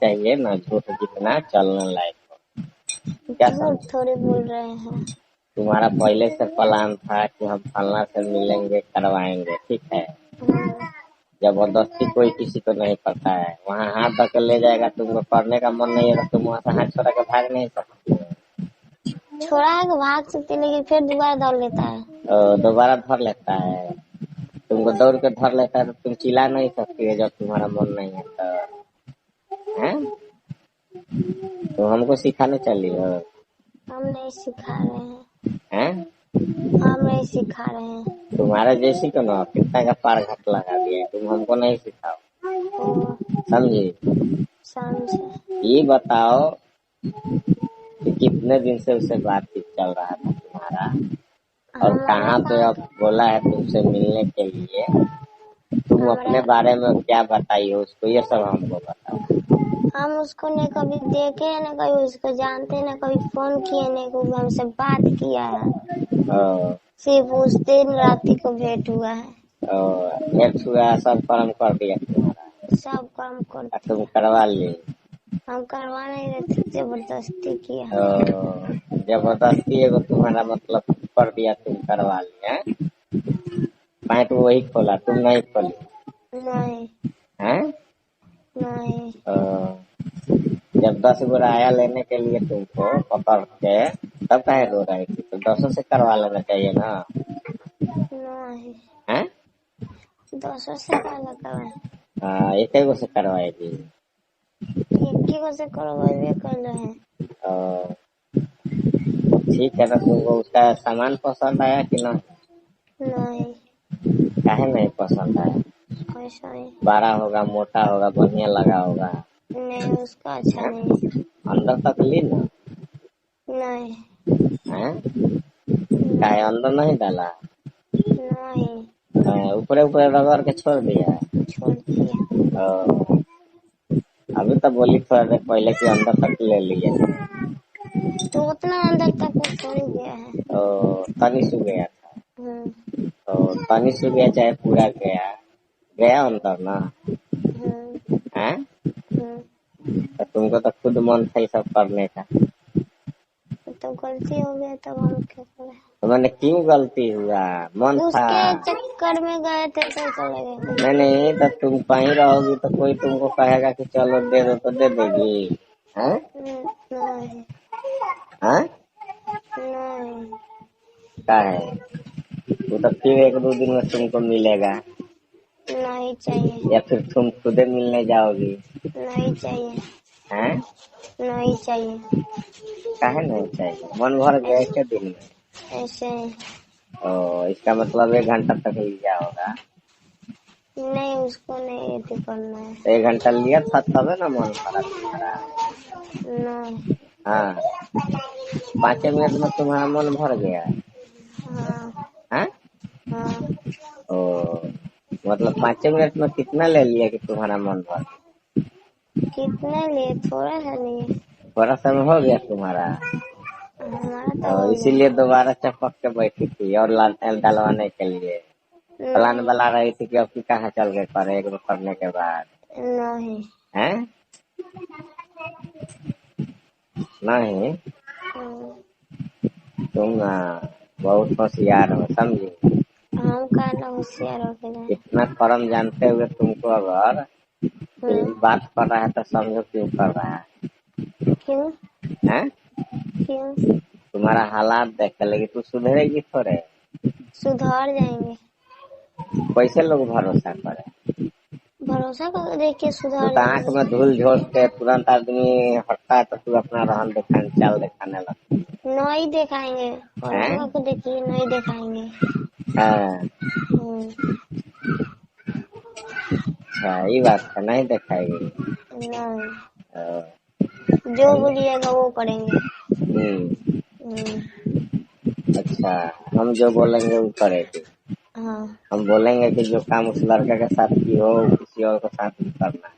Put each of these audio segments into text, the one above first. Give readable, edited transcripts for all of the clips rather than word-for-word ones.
चाहिए ना, झूठ जितना चलने लायक हो। क्या झूठ थोड़ी बोल रहे हैं। तुम्हारा पहले से प्लान था कि हम फलना से मिलेंगे, करवाएंगे, ठीक है। जबरदस्ती कोई किसी को नहीं करता है। वहाँ हाथ धके ले जाएगा, तुमको करने का मन नहीं है तो तुम वहाँ से हाथ छोड़ा के भाग नहीं सकती हो। छोड़ा है कि भाग सकती, लेकिन फिर दोबारा दौड़ लेता है। दोबारा धर लेता है। तुमको दौड़ के धर लेता है तो तुम चिल्ला नहीं सकती है जब तुम्हारा मन नहीं है तो। हैं? तो हमको सिखाने चली हो? हम नहीं सिखा रहे हैं। हैं? हम नहीं सिखा रहे हैं। तुम्हारे जैसी को ना कितना का पार घाट लगा दिया, तुम हमको नहीं सिखाओ। समझी? समझे। ये बताओ कि कितने दिन से उससे बातचीत चल रहा था तुम्हारा, और कहाँ पे अब बोला है तुमसे मिलने के लिए? तुम अपने बारे में क्या बताई हो उसको, ये सब हमको बताओ। हम उसको न कभी देखे है, न कभी उसको जानते हैं, न कभी फोन किए, न कभी हमसे बात किया है। सिर्फ उस दिन रात को भेंट हुआ है। भेंट हुआ, सब कर्म कर दिया तुम्हारा? सब काम कर दिया। तुम करवा ली? हम करवा नहीं रहे थे, जबरदस्ती किया। जबरदस्ती एगो तुम्हारा मतलब कर दिया, तुम करवा ली? पैंट वही खोला, तुम नहीं खोली? नहीं। हैं? नहीं। जब 10 गो राया लेने के लिए तुमको पकड़ के, तब काहे रो रही थी? तो 10 से करवा लेना चाहिए ना। नहीं। हैं? 10 से काला करवाए? एक गो से करवाएगी? एक ही गो से करवाए कर रहे हैं। ठीक है ना। तुमको उसका सामान पसंद आया कि ना? नहीं। काहे नहीं पसंद आया? ऐसा ही। बड़ा होगा, मोटा होगा, बढ़िया लगा होगा? नहीं, उसका अच्छा नहीं। अंदर तक ली ना? नहीं। हैं? काहे अंदर नहीं डाला? नहीं। ऊपर ऊपर रगड़ के छोड़ दिया? छोड़ दिया। अभी तो बोली थोड़ा देर पहले कि अंदर तक ले लिए। तो उतना अंदर तक वो थोड़ी गया है। तनी सु गया था। तो तनी सु गया चाहे पूरा गया अंदर ना? हैं? तो तुमको तो खुद मन था ये सब करने का। तो गलती हो गया, तब हम क्या करें? तो मैंने क्यों गलती हुआ? मन था। उसके चक्कर में गए थे तो चले गए। नहीं तो तुम कहीं रहोगी तो कोई तुमको कहेगा कि चलो दे दो तो दे देगी? हैं? नहीं। हाँ? नहीं। क्या है? वो तो फिर 1-2 दिन में तुमको मिलेगा। नहीं चाहिए। या फिर तुम खुदे मिलने जाओगी? नहीं चाहिए। हैं? नहीं चाहिए। काहे नहीं चाहिए? मन भर गया क्या दिन में? ऐसे। इसका मतलब 1 घंटा तक लिया होगा? नहीं, उसको नहीं करना है। 1 घंटा लिया था तबे ना मन भरा तुम्हारा? नहीं। हाँ। 5 मिनट में तुम्हारा मन भर गया? हाँ? हाँ। मतलब 5 मिनट में कितना ले लिया कि तुम्हारा मन भर? कितना लिए? थोड़ा सा लिए। थोड़ा सा में हो गया तुम्हारा? हमारा तो इसीलिए दोबारा चपक के बैठी थी और डलवाने के लिए प्लान बना रही थी कि अब की कहाँ चल गए करे एक करने के बाद? नहीं। हैं? नहीं? तुम ना बहुत होशियार हो, समझी? हम कहना होशियार हो गए। इतना कर्म जानते हुए तुमको अगर बात कर रहा है तो समझो क्यों कर रहा है? क्यों? हैं? क्यों? तुम्हारा हालात देख के, लेकिन तू सुधरेगी थोड़े? सुधर जाएंगे। कैसे लोग भरोसा करे? भरोसा कर देखिए, सुधर तो आँख जाएंगे। में धूल झोंक के तुरंत आदमी हटता है तो तू अपना रहन दिखाने चाल दिखाने लगता? नहीं दिखाएंगे। को देखिए, नहीं दिखाएंगे। अच्छा ये बात है, नहीं दिखाएगी? नहीं। जो बोलिएगा वो करेंगे। अच्छा, हम जो बोलेंगे वो करेगी? हाँ। हम बोलेंगे कि जो काम उस लड़के के साथ की हो किसी और के साथ भी करना है?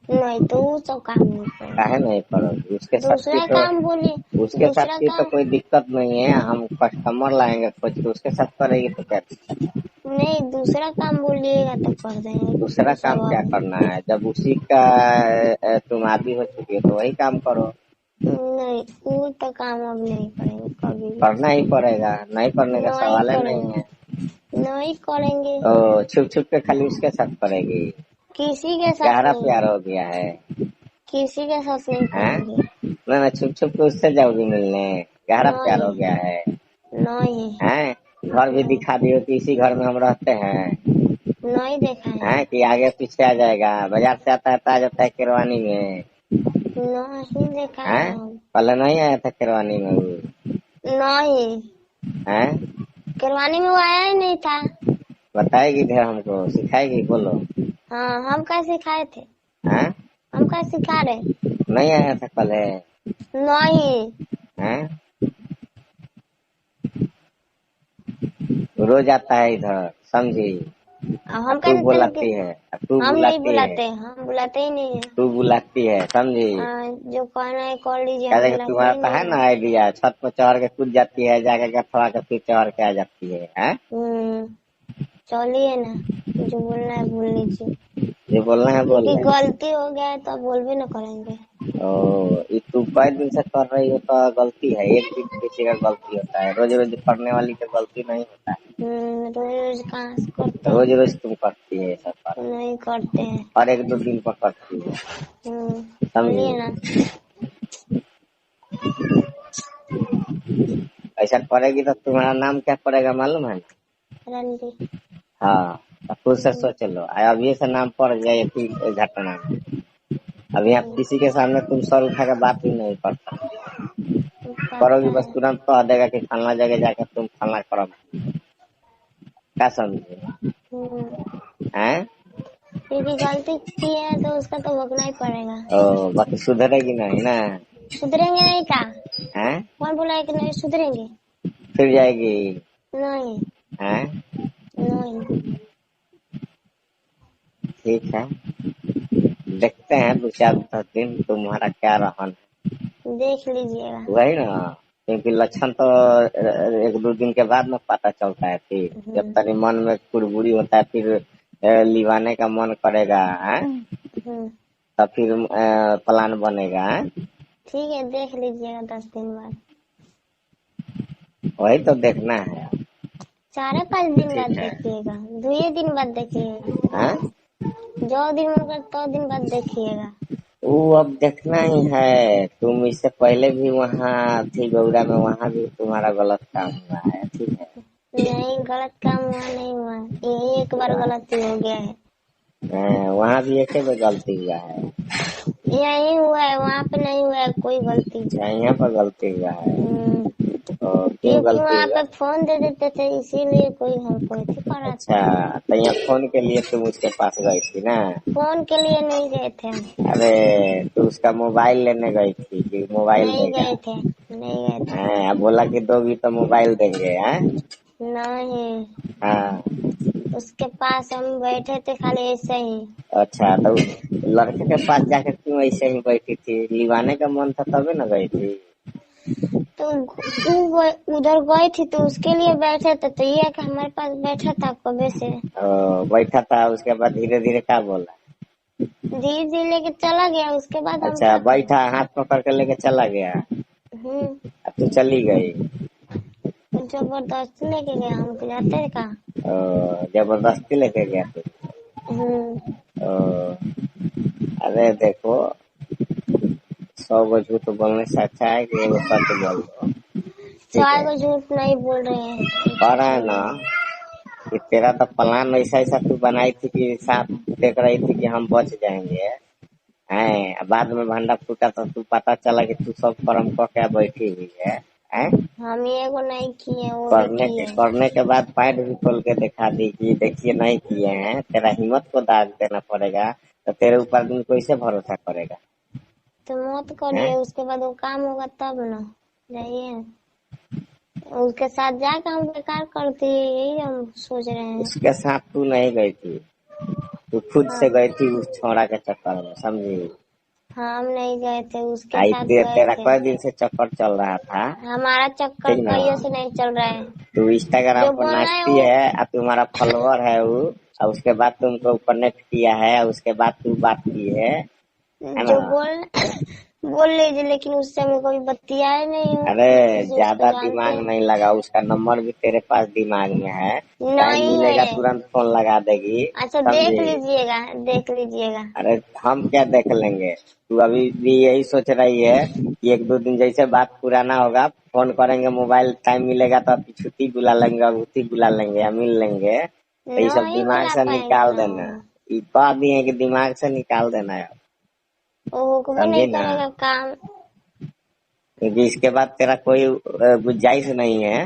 नहीं तो वो सब काम नहीं करेंगे। काहे नहीं करोगे? उसके साथ दूसरा की काम बोलिए। तो उसके साथ दूसरा की तो काम कोई दिक्कत नहीं है, हम कस्टमर लाएंगे खोज के, उसके साथ करेगी तो क्या दिक्कत है? नहीं, दूसरा काम बोलिएगा तो कर देंगे। दूसरा वो काम सब क्या अब करना है? जब उसी का तुम आदी हो चुकी है तो वही काम करो। नहीं, वो तो काम अब नहीं करेंगे कभी भी। करना ही पड़ेगा, नहीं करने का नहीं सवाल है नहीं है। करेंगे, नहीं करेंगे। तो छुप छुप के खाली उसके साथ करेगी? किसी के साथ गहरा नहीं, प्यार हो गया है? किसी के साथ नहीं हैं? करेंगे। ना छुप छुप के उससे जाओगी मिलने? गहरा प्यार हो नहीं, गया है? नहीं, हैं? घर भी नहीं, दिखा दियो कि इसी घर में हम रहते हैं? नहीं देखा है। हैं कि आगे पीछे आ जाएगा? बाजार से आता है तो आ जाता है किरवानी में? नहीं देखा है हैं? हम। पहले नहीं आया था किरवानी में वो? नहीं, हैं? करवाने में वो आया ही नहीं था। बताएगी ढेर हमको, सिखाएगी, बोलो। हाँ, हम क्या सिखाए थे? हैं? हम क्या सिखा रहे? नहीं आया था पहले? नहीं, हैं? रोज आता है इधर, समझी? अब अब हम तू कैसे चले कि बुलाती है, अब तू हम नहीं बुलाती है, बुलाते, हम बुलाते ही नहीं है। तू बुलाती है, समझी? जो कहना है कर लीजिए, क्या हम देखा, बुलाते तुम्हारा ही तो है नहीं ना है। आइडिया, छत पर चढ़ के कूद जाती है, जाके गठवा के फिर चढ़ के आ जाती है, हैं? चलिए ना, जो बोलना है बोल लीजिए। ये बोलना है बोल क्योंकि रहे गलती हो गया है तो अब बोलबे न करेंगे। ओ, ये तू कई दिन से कर रही हो तो गलती है, एक दिन किसी का गलती होता है, रोज रोज करने वाली का गलती नहीं होता है। रोज रोज कहाँ से करते रोज हैं? रोज तुम करती है ये सब पर, नहीं करते हैं। और एक दो दिन पर करती है, चलिए समझी? ना। ऐसा करेगी तो तुम्हारा नाम क्या पड़ेगा मालूम है? रणजी। हाँ, तो खुद से सोच लो, अभी से नाम पड़ जाए थी घटना में। अभी आप किसी के सामने तुम सर उठा के बात भी नहीं कर सकते, करोगी पता बस है। तुरंत कह देगा कि फलना जगह जाकर तुम फलना करो, क्या समझे? हैं? क्योंकि गलती की है तो उसका तो भुगतना ही पड़ेगा। बाकी सुधरेगी नहीं ना? सुधरेंगे नहीं का? हैं? कौन बोला है कि नहीं सुधरेंगे? फिर जाएगी? नहीं, हैं? नहीं। ठीक है, देखते हैं दो चार दस दिन तुम्हारा क्या रहन। देख लीजिएगा। वही ना, क्योंकि लक्षण तो एक दो दिन के बाद में पता चलता है, फिर जब तक मन में कुड़बुड़ी होता है फिर लिवाने का मन करेगा है, तब फिर प्लान बनेगा है? ठीक है, देख लीजिएगा 10 दिन बाद। वही तो देखना है। 4-5 दिन बाद ठीक है। देखिएगा, 2 दिन बाद देखिएगा। हैं? जो दिन मन कर तो दिन बाद देखिएगा। वो अब देखना ही है, तुम इससे पहले भी वहाँ थी गौरा में, वहाँ भी तुम्हारा गलत काम हुआ है, ठीक है? नहीं, गलत काम हुआ नहीं हुआ, यही एक बार गलती हो गया है। वहाँ भी एक ही गलती हुआ है? यही हुआ है, वहाँ पे नहीं हुआ है कोई गलती। यहाँ पर गलती हुआ है? और क्यों क्योंकि गलती वहाँ हुआ? पे फोन दे देते थे, इसीलिए कोई हमको ऐसे कर रहा था। अच्छा, तो यहाँ फोन के लिए तुम उसके पास गई थी ना? फोन के लिए नहीं गए थे हम। अरे, तो उसका मोबाइल लेने गई थी कि मोबाइल नहीं देगा? गए थे, नहीं गए थे। अब बोला कि दोगी तो मोबाइल देंगे, हैं? नहीं, हाँ। उसके पास हम बैठे थे खाली ऐसे ही। अच्छा, तो लड़के के पास जाकर क्यों ऐसे ही बैठी थी? लिवाने का मन था तभी ना गई थी? तो उधर गई थी तो उसके लिए बैठे थे, तो ये कि हमारे पास बैठा था कबे से। बैठा था, उसके बाद धीरे धीरे क्या बोला? धीरे धीरे लेके चला गया, उसके बाद हम अच्छा, क्या करें। बैठा हाथ पकड़ के लेके चला गया, हम्म अब तो चली गई? जबरदस्ती लेके गया, हमको जाते थे कहाँ। जबरदस्ती लेके गया थे? हम्म अरे देखो, 100 गो झूठ बोलने से अच्छा है कि एगो सच बोल दो, ठीक चार है? को झूठ नहीं बोल रहे हैं, कह रहा है बोल ना रहे हैं। कि तेरा तो प्लान ऐसा ऐसा तू बनाई थी कि साथ देख रही थी कि हम बच जाएंगे, हैं? बाद में भंडा फूटा तो तू पता चला कि तू सब कर्म कऽ के बैठी हुई है, हैं? हम ये को नहीं किए, वो भी किए। करने के बाद पैंट भी खोल के दिखा दी कि देखिए नहीं किए हैं, तेरा हिम्मत को दाग देना पड़ेगा, तो तेरे ऊपर आदमी कैसे भरोसा करेगा? तो मत हैं? करिए, उसके बाद वो काम होगा तब ना जाइए। उसके साथ जाकर हम बेकार करती है, यही हम सोच रहे हैं। उसके साथ तू नहीं गई थी? तू खुद हाँ से गई थी उस छोरा के चक्कर में, समझी। हम नहीं गए थे, उसके आई साथ गए तेरा थे। कई दिन से चक्कर चल रहा था। हमारा चक्कर ठीक ना। कईयों से नहीं चल रहा है। तू इंस्टाग्राम जो पर बोलना है नाचती वो है और तुम्हारा फॉलोवर है वो, और उसके बाद तुमको कनेक्ट किया है, उसके बाद तू बात की है ना। जो बोल बोल लीजिए, लेकिन उससे मैं कभी बतियाए नहीं हूँ, अरे ना किसी उसको ज्यादा जानते दिमाग हैं। नहीं लगा, उसका नंबर भी तेरे पास दिमाग में है। टाइम नहीं मिलेगा है। तुरंत फोन लगा देगी, अच्छा देख समझी। लीजिएगा, देख लीजिएगा। अरे हम क्या देख लेंगे, तू अभी भी यही सोच रही है कि एक दो दिन जैसे बात पुराना होगा फोन करेंगे, मोबाइल टाइम मिलेगा तो अभी छुट्टी बुला लेंगे, अगूती बुला लेंगे या मिल लेंगे। तो ये सब नहीं दिमाग बुला से पाएंगे निकाल ना। देना। ये कह दिए कि दिमाग से निकाल देना है, वो हुक्म समझी नहीं ना। करेगा काम। क्योंकि इसके बाद तेरा कोई गुंजाइश नहीं है